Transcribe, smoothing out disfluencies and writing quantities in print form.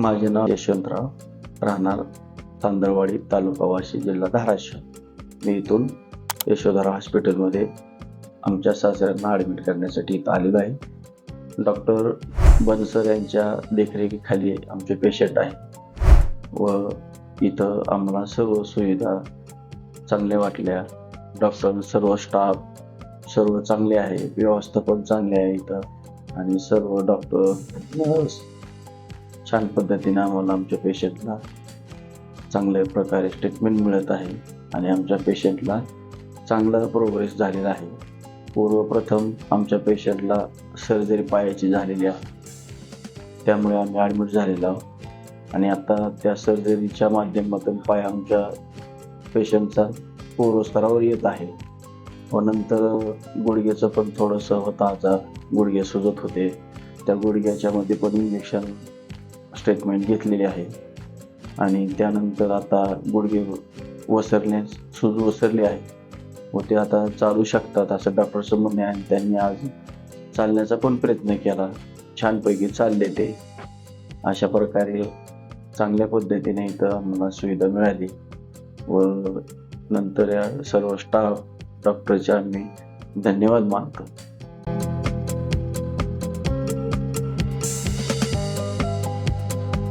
माझे नाव यशवंतराव, राहणार तांदळवाडी, तालुका वाशी, जिल्हा धाराशिव. मी इथून यशोधरा हॉस्पिटलमध्ये आमच्या सासऱ्यांना ॲडमिट करण्यासाठी इथं आलेलो आहे. डॉक्टर बनसर यांच्या देखरेखीखाली आमचे पेशंट आहे व इथं आम्हाला सर्व सुविधा चांगल्या वाटल्या. डॉक्टर, सर्व स्टाफ सर्व चांगले आहे, व्यवस्था पण चांगली आहे इथं आणि सर्व डॉक्टर नर्स छान पद्धतीने आम्हाला आमच्या पेशंटला चांगल्या प्रकारे ट्रीटमेंट मिळत आहे आणि आमच्या पेशंटला चांगला प्रोग्रेस झालेला आहे. पूर्वप्रथम आमच्या पेशंटला सर्जरी पायाची झालेली आहे, त्यामुळे आम्ही ॲडमिट झालेलो आहोत आणि आता त्या सर्जरीच्या माध्यमातून पाय आमच्या पेशंटचा पूर्वस्तरावर येत आहे व नंतर गुडघ्याचं पण थोडंसं होता, आता गुडघे सुजत होते, त्या गुडघ्याच्या मध्ये पण इंजेक्शन ट्रीटमेंट घेतलेली आहे आणि त्यानंतर आता गुडघे सूज वसरली आहे व ते आता चालू शकतात असं डॉक्टरचं म्हणणे आहे. त्यांनी आज चालण्याचा पण प्रयत्न केला, छानपैकी चालले ते. अशा प्रकारे चांगल्या पद्धतीने इथं आम्हाला सुविधा मिळाली व नंतर या सर्व स्टाफ डॉक्टरचे आम्ही धन्यवाद मानतो.